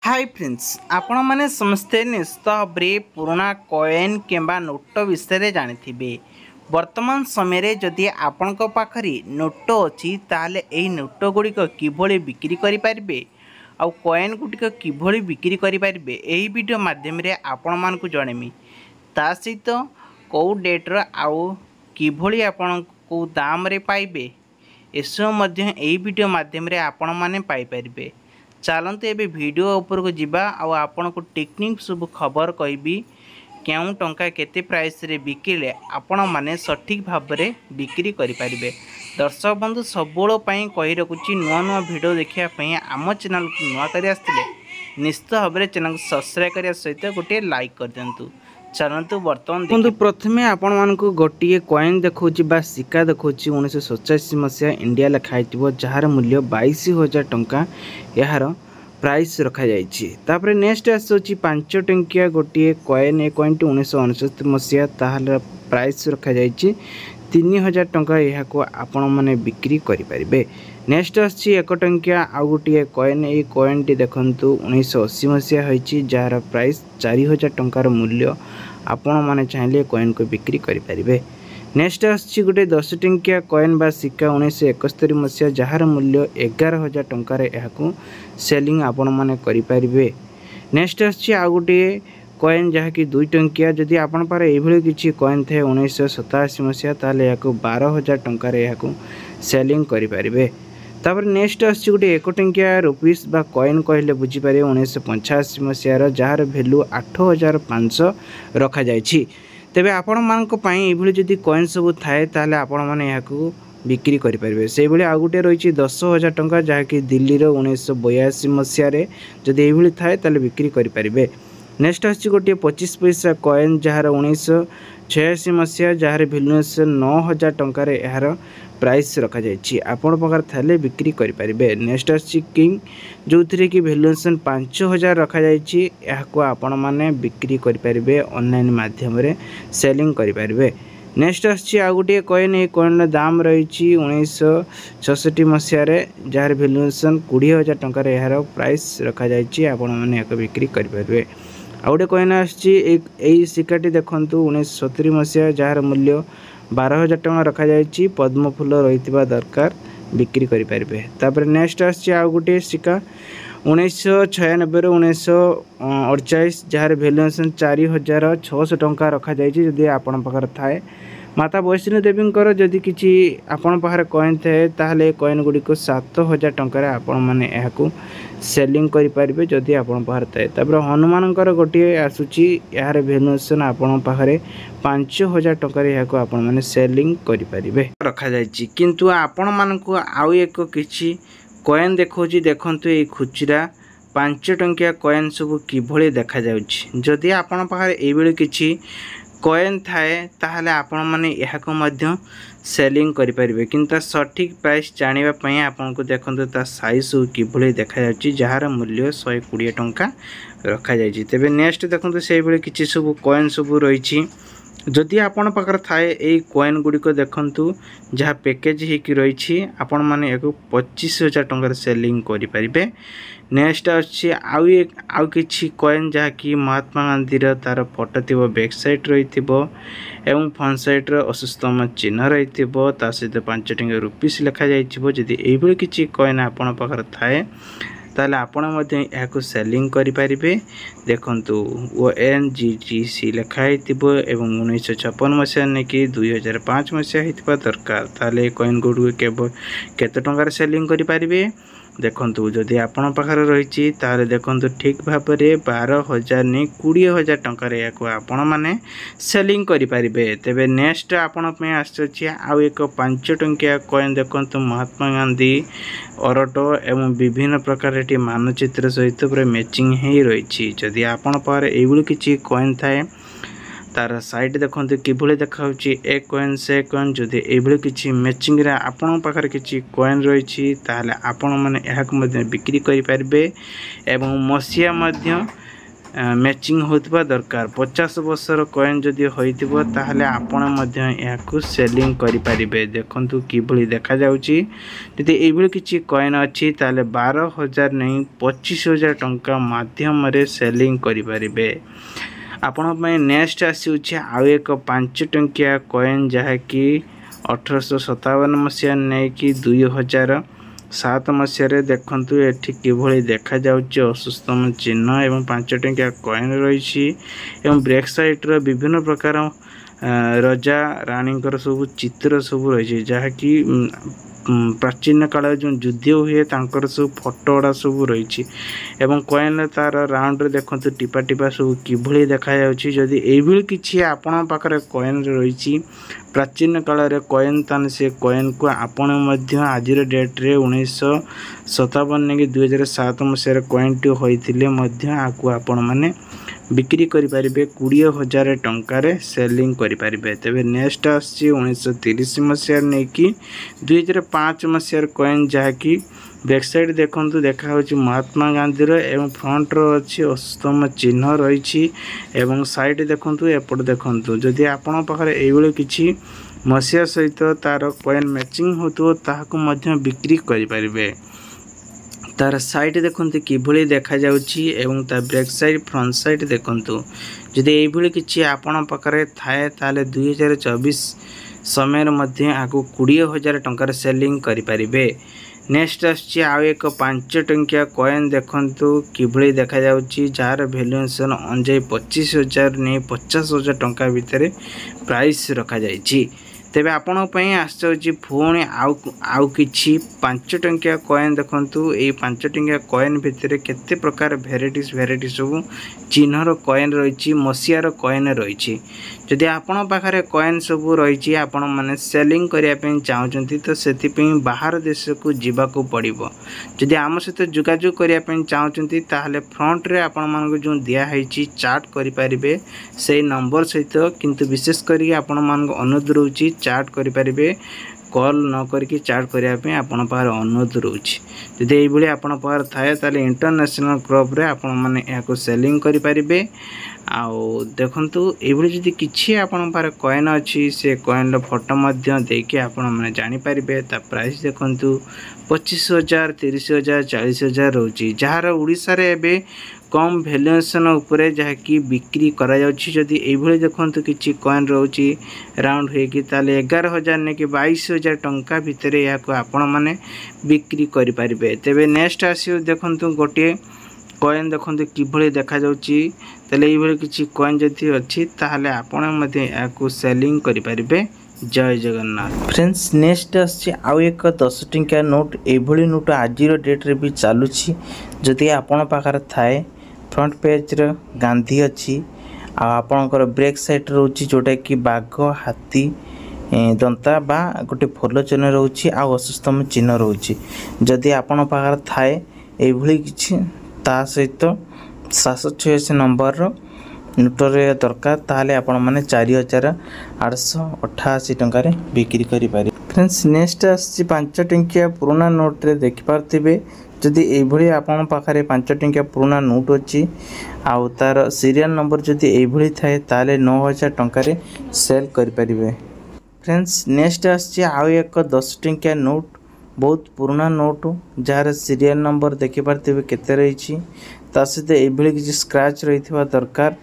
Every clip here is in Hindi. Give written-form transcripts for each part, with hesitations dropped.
हाय फ्रेंड्स आपण माने समस्ते निश्चित भाव पुराणा कॉइन किंबा नोट विषय जानिथिबे। वर्तमान समय जदि आपण पाखरे नोट अच्छी ताले एही नोट गुड़िक किभली बिक्री करि पारिबे आउ कॉइन गुड़िक किभली बिक्री करि पारिबे एही वीडियो माध्यम रे आपण मानकु जणेमी। ता सहित कौ डेट्र आउ किभली आपण को दाम रे पाइबे एसो मध्य एही वीडियो माध्यम रे आपण माने पाइ पारिबे। चलते एबे वीडियो ऊपर को जीवा आपण को टेक्निक सब खबर कहबी क्यों टंका केते प्राइस रे बिकिले आपण माने सठिक भाव में बिक्री करि पारिबे। दर्शक बंधु सबुल कही रखुची नुआ नुआ वीडियो देखा आम चैनल को नुआ कर आसते निश्चित भाव में चैनल को सब्सक्राइब करने सहित गोटे लाइक कर दिंतु। चलतु बर्तमान देखु प्रथमे आपण मानकु गोटे कॉइन देखौची बा सिक्का देखौची 1987 मसीहा इंडिया लिखाई जार मूल्य 22,000 टंका यार प्राइस रखा जाइछि। तापर नेक्स्ट आसुची 5 टंकिया गोटे कॉइन ए कॉइन 1969 मसीहा ताहार प्राइस रखा जाइछि 3,000 टंका यह को आपण माने बिक्री करि परिबे। नेक्स्ट आछि 1 टंकिया आउ गोटे कॉइन ए कॉइन टी देखंतु 1980 मसीहा होइछि जार प्राइस 4,000 टंकार मूल्य आपण माने चाहिले कॉइन को बिक्री करि परिबे। नेक्स्ट आछि गोटे 10 टंकिया कॉइन बा सिक्का 1971 मसीहा जार मूल्य 11,000 टंकार यह को सेलिंग आपण माने करि परिबे। नेक्स्ट आछि आ गोटे कॉइन जहाँकि 2 टंकिया जदि आपण पारे एभली किछि कॉइन थे 1987 मसीहा ताले या को 12,000 टंकार यह को सेलिंग करि परिबे। तापर नेक्स्ट आछि गोटे 1 टंकिया रुपीस बा कॉइन कहले बुझी पारे 1985 मसीहार जार वैल्यू 8,500 रखा जाइछि। तेबे आपण मानक पई एभली जदि कॉइन सब थाए ताले आपण माने या को बिक्री करि परिबे। से भली आ गोटे रहिछि 10,000 टंका जहाँकि दिल्ली रो 1982 मसीहा रे जदि एभली थाए ताले बिक्री करि परिबे। नेक्स्ट आछि गोटे 25 पैसा कॉइन जार 1986 मसीहा जार वैल्यू 9,000 टंका रे यार प्राइस रखा जाइछि आपण प्रकार थाले बिक्री करि परिबे। नेक्स्ट आछि किंग जो थरे की वैल्यूएशन 5,000 रखा जाइछि या को आपण माने बिक्री करि परिबे ऑनलाइन माध्यम रे सेलिंग करि परिबे। नेक्स्ट आछि आ गोटे कॉइन ए कॉइन दाम रहिछि 1966 मसीहा रे जार वैल्यूएशन 20,000 टंका रे यार प्राइस रखा जाइछि आपण माने एक बिक्री करि परिबे। आ गोटे कॉइन आछि एई सिक्काटी देखंतु 1970 मसीहा जार मूल्य 12,000 टंका रखा जाइछि पद्म फूल रहितबा दरकार बिक्री करि परिबे। तापर नेक्स्ट आछि आ गोटे सिक्का 1996 रो 1948 जार वैल्यूएशन 4,600 टंका रखा जाइछि जदि आपण पाखर थाए। माता वैष्णो देवींकर जदि किछि आपण पाखर कॉइन थाए ताहले कॉइन गुडी को 7,000 टंका रे आपण माने एहा को सेलिंग करि परिबे जदि आपण पाखर थाए। तापर हनुमानकर गोटे आसुची यार वैल्यूएशन आपण पाखरे 5,000 टंका रे एहा को आपण माने सेलिंग करि परिबे रखा जाइछि। किंतु आपण मानकु आउ एक किछि कॉइन देखौची देखंतु ए खुचरा 5 टंकिया कॉइन सब किभली देखा जाउछि। जदि आपण पाखरे एबेले किछि कॉइन थाए ताहले आपण माने एहा को मध्य सेलिंग करि परिबे। किंतु सठिक प्राइस जानिबा पई आपण को देखंतु ता साइज किभली देखा जाउछि जहार मूल्य 120 टंका रखा जाइछि। तबे नेक्स्ट देखंतु सेही बेले किछि सब कॉइन सब रहिछि जदि आपण पाखर थाए ए कॉइन गुड़िक देखंतु जहाँ पैकेज होकि रही आपण मैंने एक 25,000 टंकार सेलिंग करि परिबे। नेक्स्ट अच्छी आउ किछि कॉइन जहाँकि महात्मा गांधी तार फोटो थी बैक साइड रही एवं फ्रंट साइड असुस्तम चिन्ह रही सहित 5 टंका रुपीस लिखा जाइछिबो। जदि एभली किछि कॉइन आपण पाखर थाए ताले आपण मध्य याको सेलिंग करि परिबे। देखंतु ONGGC लिखाई थिबो एवं 1956 मसीहा ने कि 2005 मसीहा हितबा दरकार ताले कॉइन गुडु केते टंकार सेलिंग करि परिबे। देखंतु जदि आपण पाखर रहिछि ताले देखंतु ठीक भाबरे 12,000 ने 20,000 टंका रे याको आपण माने सेलिंग करि परिबे। तबे नेक्स्ट आपण पे आछछि आ एक 5 टंकिया कॉइन देखंतु महात्मा गांधी ऑरोटो एवं विभिन्न प्रकार रे मानचित्र सहित पूरा मैचिंग हे रहिछि। जदि आपण पारे एबुल किछि कॉइन थाए तार साइड देखंतु किभली देखाउछि एक कॉइन से कॉइन जदि एभली किछि मैचिंग रे आपण पाखर किछि कॉइन रहिछि ताहले आपण माने एहाक मध्ये बिक्री करि परिबे एवं मसिया मध्ये मैचिंग होता दरकार 50 वर्षर कॉइन जदि होइतिबो ताहले आपण मध्य याकू सेलिंग करि परिबे। देखंतु किभली देखा जाउची जदि एबेले किछि कॉइन अछि ताहले 12,000 नहीं 25,000 टंका माध्यम रे सेलिंग करि परिबे। आपण पय नेक्स्ट आसी आउ एक 5 टंकिया कॉइन जहा कि 1857 मसिया नै कि 2007 मसीह देखंतु एठी किभली देखा जाउची असुस्तम चिन्ह एवं 5 टंकिया कॉइन रही एवं ब्रेक साइड रो विभिन्न प्रकार राजा रानी सब चित्र सब रही जहाँकि प्राचीन काल जो युद्ध हुए तांकर सब फोटो गुड़ा सब रही एवं कॉइन तार राउंड रे देखंतु टिपा टिपा सब किभली देखा जाउची। जदि एभली किछि आपण पाखरे कॉइन रही प्राचीन काल रे कॉइन तान से कॉइन को आपण मध्य आज डेट रे 1957 कि 2007 मसीह कॉइन टी होइथिले मध्य आकु आपण माने बिक्री करि परिबे 20,000 टंका रे सेलिंग करि परिबे। तबे नेक्स्ट आसी 1930 मसीह नै कि 2005 मसीह कॉइन जहा कि बैक साइड देखंतु देखा होची महात्मा गांधी रो एवं फ्रंट रो अछि अस्तम चिन्ह रही एवं साइड देखंतु एपट देखंतु जदि आपण पाखरे एबेले किछि मसीहा सहित तार कॉइन मैचिंग होतो ताहाकु मध्य बिक्री करि परिबे। तार साइड देखंतु किभली देखा जाउची एवं ता बैक साइड फ्रंट साइड देखंतु जदि एबेले किछि आपण पाखरे थाए ताले 2024 समय मध्य आकु 20,000 टंका रे सेलिंग करि परिबे। नेक्स्ट आछि आउ एक 5 टंकिया कॉइन देखंतु किभली देखा जाउची जार वैल्यूएशन अंजाई 25,000 ने 50,000 टंका भितरे प्राइस रखा जाइछि। तेबे आपण पई आछछि फोन आउ किछि 5 टंकिया कॉइन देखंतु ए 5 टंकिया कॉइन भितरे केते प्रकार वेराइटी सब चिन्हर कॉइन रही मसीहार कॉइन रही। जदि आपण पाखरे कॉइन सब रही आपण माने सेलिंग करिया पे चाहउछंती तो सेति पे बाहर देश को जीवा को पड़िबो। जदि आम सहित जोगाजोग करिया पे चाहउछंती ताहले फ्रंट रे आपण मान जो दिया हैछि चार्ट करि परिबे से नंबर सहित किंतु विशेष करी आपण मान अनुरोध रहउछि चार्ट करि परिबे कॉल न करके चार्ट करिया पे आपण पार अनुरोध रहउछि। जदि एई भली आपण पार थाए ताले इंटरनेशनल क्रॉप रे आपण माने याको सेलिंग करि परिबे। आउ देखंतु एभली जदि किछि आपण पार कॉइन अछि से कॉइन रो फोटो मध्य देके आपण माने जानि परिबे। ता प्राइस देखंतु 25,000 30,000 40,000 रहउछि जहार ओडिसा रे एबे कम वैल्यूएशन उपरे जहा कि बिक्री करा जाउछि। जदि एभली देखंतु किछि कॉइन रहउछि राउंड हे कि ताले 11,000 ने कि 22,000 टंका भितरे याको आपण माने बिक्री करि परिबे। तबे नेक्स्ट आसी देखंतु गोटे कॉइन देखंतु किभली देखा जाउछि तले एभली किछि कॉइन जति अछि ताहले आपण मध्ये याको सेलिंग करि परिबे। जय जगन्नाथ फ्रेंड्स। नेक्स्ट आछि आउ एक 10 टंकिया नोट एभली नोट आजिर डेट रे भी चालुछि जदि आपण पाखर थाए फ्रंट पेज रे गांधी अछि आ आपणकर ब्रेक साइड रहउछि जोटा कि बाघ हाथी दंता बा गोटे फूल चिन्ह रहउछि आ असुस्तम चिन्ह रहउछि। जदि आपण पाखर थाए एभली किछि ता सहित 786 नंबर रो नोटरे दरकार ताहले आपण माने 4,888 टंका रे बिक्री करि पारि। फ्रेंड्स नेक्स्ट आछि 5 टंकिया पुराना नोट रे देखि पारथिबे जदि एभली आपण पाखरे 5 टंकिया पुराना नोट अछि आउ तार सीरियल नंबर जदि एभली थाए ताले 9,000 टंका रे सेल करि परिबे। फ्रेंड्स नेक्स्ट आछि आउ एक 10 टंकिया नोट बहुत पुराना नोट जार सीरियल नंबर देखि पारथिबे केते रहिछि ता सहित एभली किछि स्क्रैच रहिथिबा दरकार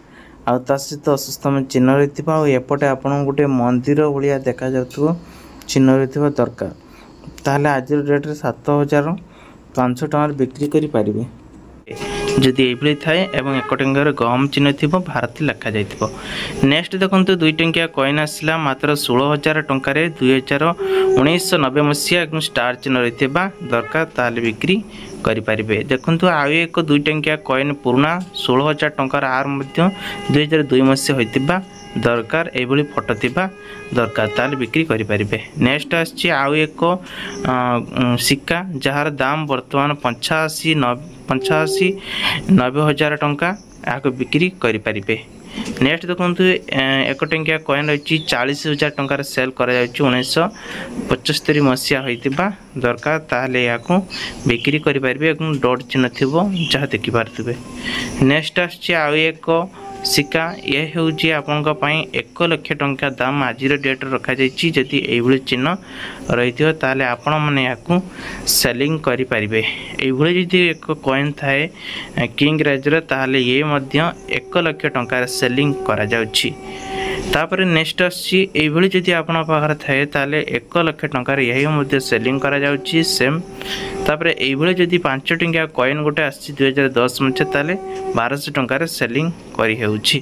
आ ता सहित असुस्तम चिन्ह रहिथिबा आ एपटे आपण गोटे मंदिर भलिया देखा जाउथबो चिन्ह रहिथिबा दरकार ताहले आज डेट रे 7,500 टका बिक्री करि परिबे। जदि एभली थाए एवं 1 टंकार गम चिन्ह थिबो भारती लिखा जाइथिबो। नेक्स्ट देखंतु 2 टंकिया कॉइन आसला मात्र 16,000 टंका रे 1990 मसिया एक स्टार चिन्ह रहिथिबा दरकार ताले बिक्री करि परिबे। देखंतु आउ एक 2 टंकिया कॉइन पुराना 16,000 टंकार आर मध्य 2002 मसिया होइतिबा दरकार एभली फोटो थिबा दरकार ताले बिक्री करि परिबे। नेक्स्ट आछि आउ एक सिक्का जहार दाम वर्तमान 85-90,000 टंका याको बिक्री करि परिबे। नेक्स्ट देखो 1 टंकिया कॉइन रही 40,000 टंकार सेल कर 1975 मसीहा होता दरकार ताहले या बिक्री करेंगे डॉट चिन्ह थी जहाँ देखिपे। नेक्स्ट आउ एक सिक्का ये हूँ आपण 1 लाख टंका दाम आज डेट रखा जाइए जदि ये चिन्ह रही ताले आपण मैंने या सेलिंग करेंगे। ये जदि एक कॉइन थाए किंग राइजर ताहले ये 1 लाख टंकार सेलिंग करा जाउछि। तापर नेक्स्ट आसी जदि आपण पाखर थाए ताले 1 लाख टंकार यही सेलिंग करा जाउछि सेम। तापर ये जदि 5 टंकिया कॉइन गोटे आसी 2010 मसीहा ताले 1200 टंकार सेलिंग करी हेउछि।